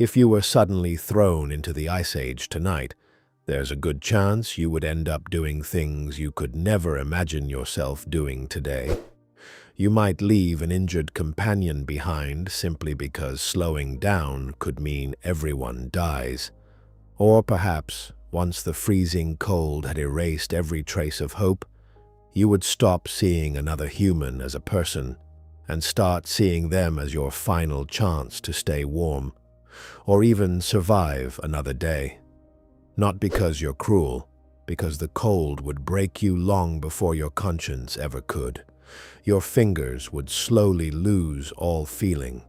If you were suddenly thrown into the Ice Age tonight, there's a good chance you would end up doing things you could never imagine yourself doing today. You might leave an injured companion behind simply because slowing down could mean everyone dies. Or perhaps, once the freezing cold had erased every trace of hope, you would stop seeing another human as a person and start seeing them as your final chance to stay warm, or even survive another day. Not because you're cruel, because the cold would break you long before your conscience ever could. Your fingers would slowly lose all feeling.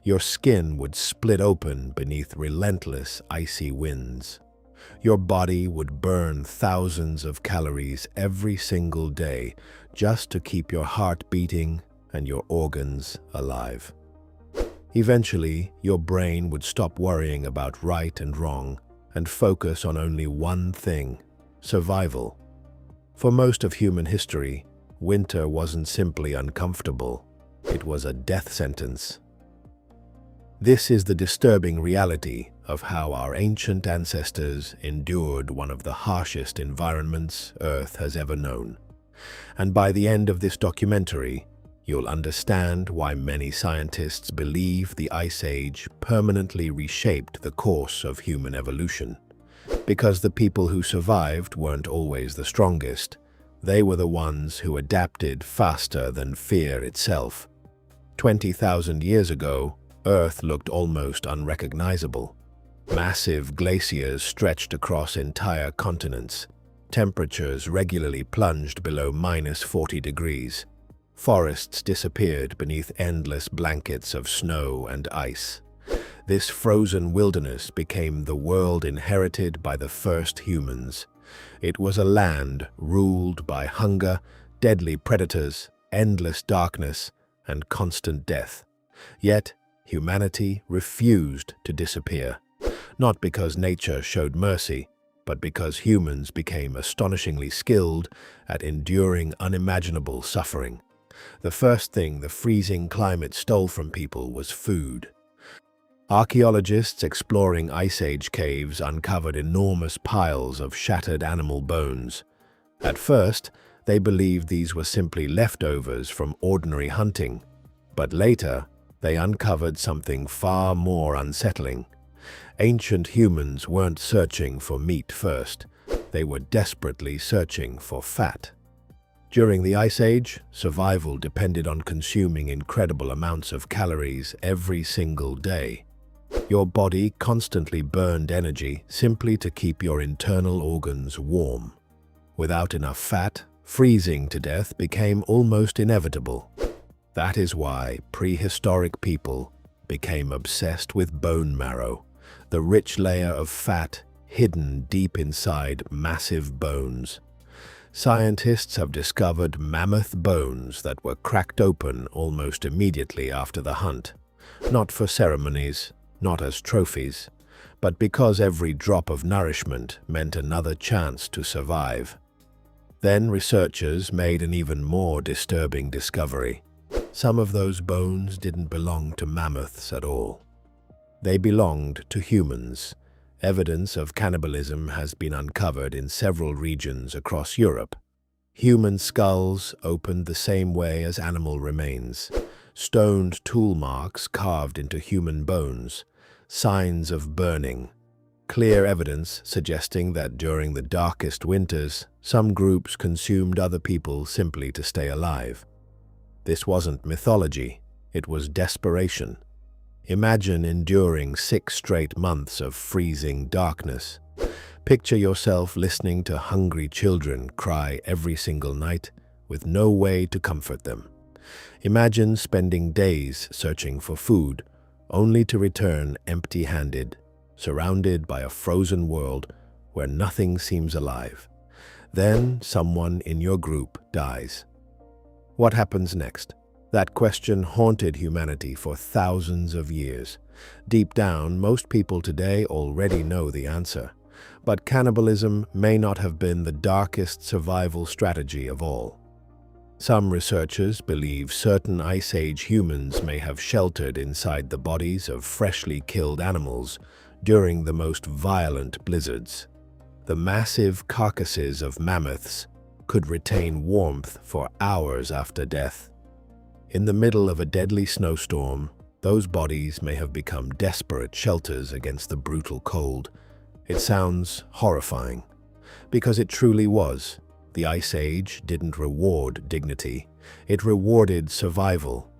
Your skin would split open beneath relentless icy winds. Your body would burn thousands of calories every single day just to keep your heart beating and your organs alive. Eventually, your brain would stop worrying about right and wrong and focus on only one thing: survival. For most of human history, winter wasn't simply uncomfortable, it was a death sentence. This is the disturbing reality of how our ancient ancestors endured one of the harshest environments Earth has ever known. And by the end of this documentary, you'll understand why many scientists believe the Ice Age permanently reshaped the course of human evolution. Because the people who survived weren't always the strongest, they were the ones who adapted faster than fear itself. 20,000 years ago, Earth looked almost unrecognizable. Massive glaciers stretched across entire continents. Temperatures regularly plunged below -40 degrees. Forests disappeared beneath endless blankets of snow and ice. This frozen wilderness became the world inherited by the first humans. It was a land ruled by hunger, deadly predators, endless darkness, and constant death. Yet, humanity refused to disappear, not because nature showed mercy, but because humans became astonishingly skilled at enduring unimaginable suffering. The first thing the freezing climate stole from people was food. Archaeologists exploring Ice Age caves uncovered enormous piles of shattered animal bones. At first, they believed these were simply leftovers from ordinary hunting, but later, they uncovered something far more unsettling. Ancient humans weren't searching for meat first, they were desperately searching for fat. During the Ice Age, survival depended on consuming incredible amounts of calories every single day. Your body constantly burned energy simply to keep your internal organs warm. Without enough fat, freezing to death became almost inevitable. That is why prehistoric people became obsessed with bone marrow, the rich layer of fat hidden deep inside massive bones. Scientists have discovered mammoth bones that were cracked open almost immediately after the hunt, not for ceremonies, not as trophies, but because every drop of nourishment meant another chance to survive. Then researchers made an even more disturbing discovery. Some of those bones didn't belong to mammoths at all. They belonged to humans. Evidence of cannibalism has been uncovered in several regions across Europe. Human skulls opened the same way as animal remains. Stoned tool marks carved into human bones, signs of burning. Clear evidence suggesting that during the darkest winters, some groups consumed other people simply to stay alive. This wasn't mythology, it was desperation. Imagine enduring 6 straight months of freezing darkness. Picture yourself listening to hungry children cry every single night with no way to comfort them. Imagine spending days searching for food, only to return empty-handed, surrounded by a frozen world where nothing seems alive. Then someone in your group dies. What happens next? That question haunted humanity for thousands of years. Deep down, most people today already know the answer. But cannibalism may not have been the darkest survival strategy of all. Some researchers believe certain Ice Age humans may have sheltered inside the bodies of freshly killed animals during the most violent blizzards. The massive carcasses of mammoths could retain warmth for hours after death. In the middle of a deadly snowstorm, those bodies may have become desperate shelters against the brutal cold. It sounds horrifying, because it truly was. The Ice Age didn't reward dignity, it rewarded survival.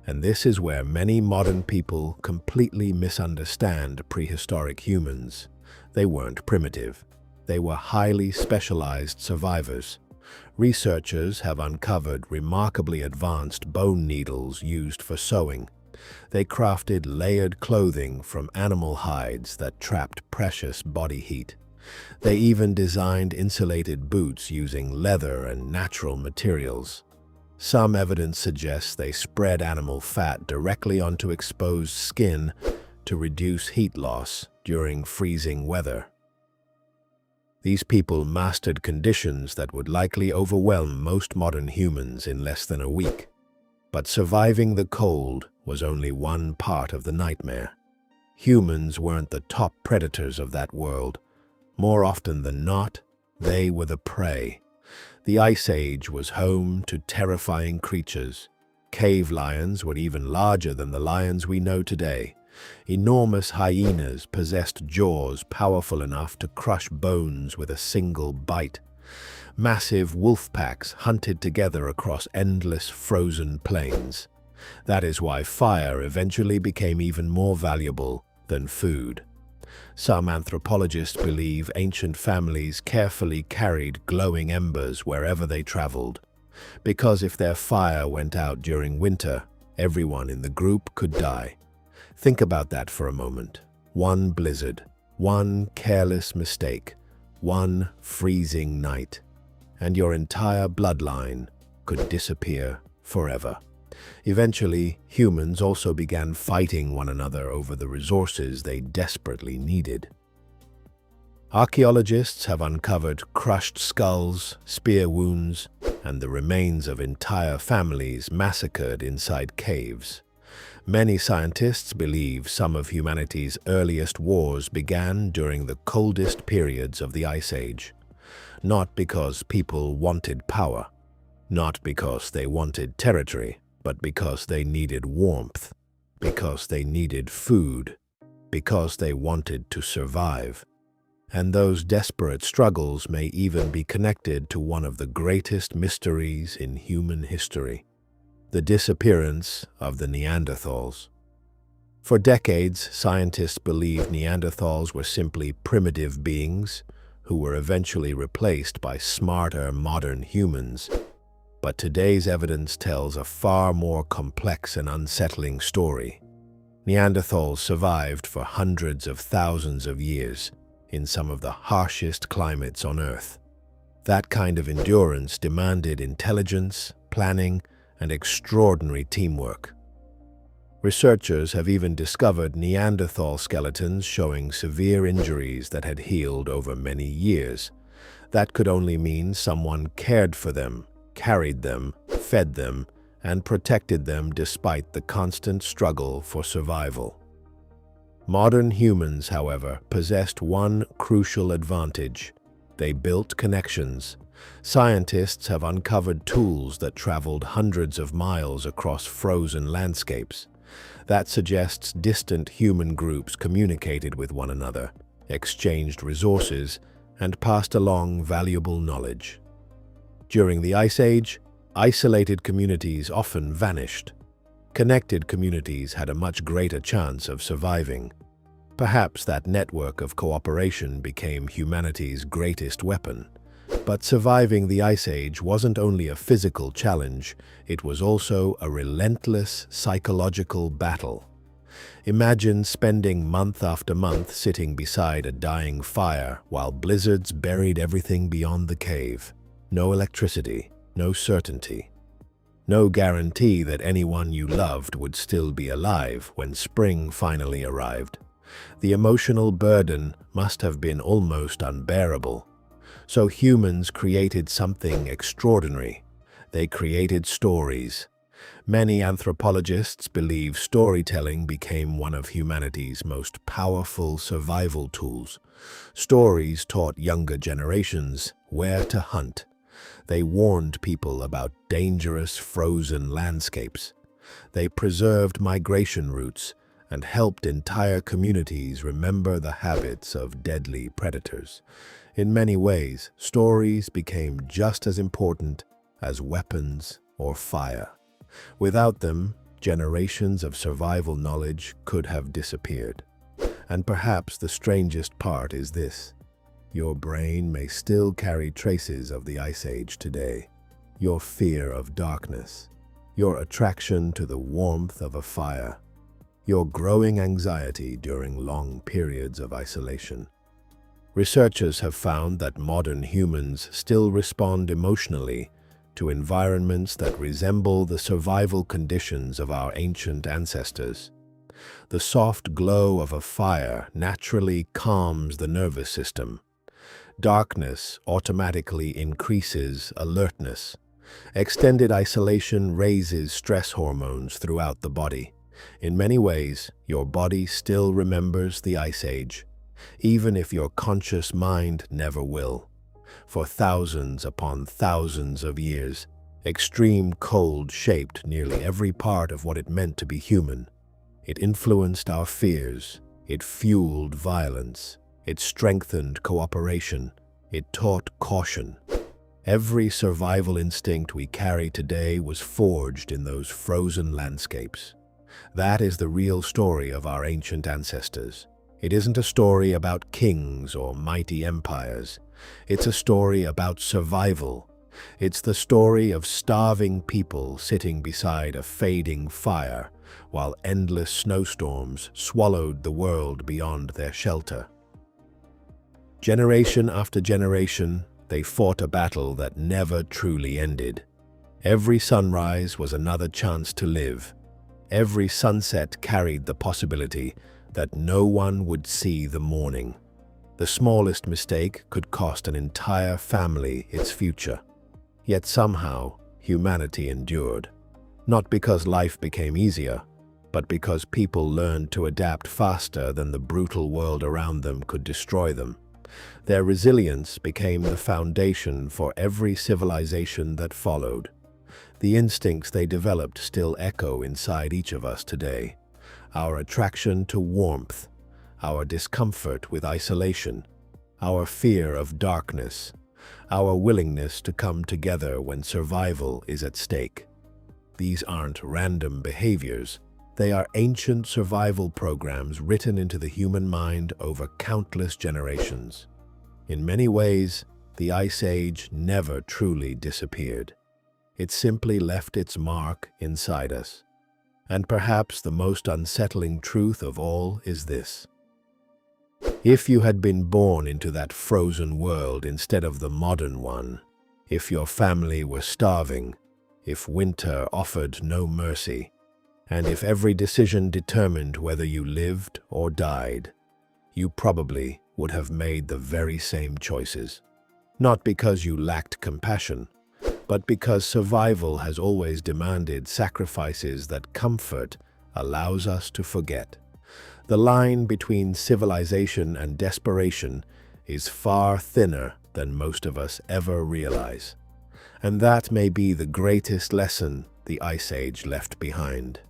And this is where many modern people completely misunderstand prehistoric humans. They weren't primitive. They were highly specialized survivors. Researchers have uncovered remarkably advanced bone needles used for sewing. They crafted layered clothing from animal hides that trapped precious body heat. They even designed insulated boots using leather and natural materials. Some evidence suggests they spread animal fat directly onto exposed skin to reduce heat loss during freezing weather. These people mastered conditions that would likely overwhelm most modern humans in less than a week. But surviving the cold was only one part of the nightmare. Humans weren't the top predators of that world. More often than not, they were the prey. The Ice Age was home to terrifying creatures. Cave lions were even larger than the lions we know today. Enormous hyenas possessed jaws powerful enough to crush bones with a single bite. Massive wolf packs hunted together across endless frozen plains. That is why fire eventually became even more valuable than food. Some anthropologists believe ancient families carefully carried glowing embers wherever they traveled, because if their fire went out during winter, everyone in the group could die. Think about that for a moment. One blizzard, one careless mistake, one freezing night, and your entire bloodline could disappear forever. Eventually, humans also began fighting one another over the resources they desperately needed. Archaeologists have uncovered crushed skulls, spear wounds, and the remains of entire families massacred inside caves. Many scientists believe some of humanity's earliest wars began during the coldest periods of the Ice Age. Not because people wanted power, not because they wanted territory, but because they needed warmth, because they needed food, because they wanted to survive. And those desperate struggles may even be connected to one of the greatest mysteries in human history: the disappearance of the Neanderthals. For decades, scientists believed Neanderthals were simply primitive beings who were eventually replaced by smarter modern humans. But today's evidence tells a far more complex and unsettling story. Neanderthals survived for hundreds of thousands of years in some of the harshest climates on Earth. That kind of endurance demanded intelligence, planning, and extraordinary teamwork. Researchers have even discovered Neanderthal skeletons showing severe injuries that had healed over many years. That could only mean someone cared for them, carried them, fed them, and protected them despite the constant struggle for survival. Modern humans, however, possessed one crucial advantage: they built connections. Scientists have uncovered tools that traveled hundreds of miles across frozen landscapes. That suggests distant human groups communicated with one another, exchanged resources, and passed along valuable knowledge. During the Ice Age, isolated communities often vanished. Connected communities had a much greater chance of surviving. Perhaps that network of cooperation became humanity's greatest weapon. But surviving the Ice Age wasn't only a physical challenge, it was also a relentless psychological battle. Imagine spending month after month sitting beside a dying fire while blizzards buried everything beyond the cave. No electricity, no certainty. No guarantee that anyone you loved would still be alive when spring finally arrived. The emotional burden must have been almost unbearable. So humans created something extraordinary. They created stories. Many anthropologists believe storytelling became one of humanity's most powerful survival tools. Stories taught younger generations where to hunt. They warned people about dangerous frozen landscapes. They preserved migration routes and helped entire communities remember the habits of deadly predators. In many ways, stories became just as important as weapons or fire. Without them, generations of survival knowledge could have disappeared. And perhaps the strangest part is this: your brain may still carry traces of the Ice Age today. Your fear of darkness, your attraction to the warmth of a fire, your growing anxiety during long periods of isolation. Researchers have found that modern humans still respond emotionally to environments that resemble the survival conditions of our ancient ancestors. The soft glow of a fire naturally calms the nervous system. Darkness automatically increases alertness. Extended isolation raises stress hormones throughout the body. In many ways, your body still remembers the Ice Age, even if your conscious mind never will. For thousands upon thousands of years, extreme cold shaped nearly every part of what it meant to be human. It influenced our fears, it fueled violence, it strengthened cooperation, it taught caution. Every survival instinct we carry today was forged in those frozen landscapes. That is the real story of our ancient ancestors. It isn't a story about kings or mighty empires. It's a story about survival. It's the story of starving people sitting beside a fading fire while endless snowstorms swallowed the world beyond their shelter. Generation after generation, they fought a battle that never truly ended. Every sunrise was another chance to live. Every sunset carried the possibility that no one would see the morning. The smallest mistake could cost an entire family its future. Yet somehow, humanity endured. Not because life became easier, but because people learned to adapt faster than the brutal world around them could destroy them. Their resilience became the foundation for every civilization that followed. The instincts they developed still echo inside each of us today. Our attraction to warmth, our discomfort with isolation, our fear of darkness, our willingness to come together when survival is at stake. These aren't random behaviors. They are ancient survival programs written into the human mind over countless generations. In many ways, the Ice Age never truly disappeared. It simply left its mark inside us. And perhaps the most unsettling truth of all is this: if you had been born into that frozen world instead of the modern one, if your family were starving, if winter offered no mercy, and if every decision determined whether you lived or died, you probably would have made the very same choices. Not because you lacked compassion, but because survival has always demanded sacrifices that comfort allows us to forget. The line between civilization and desperation is far thinner than most of us ever realize. And that may be the greatest lesson the Ice Age left behind.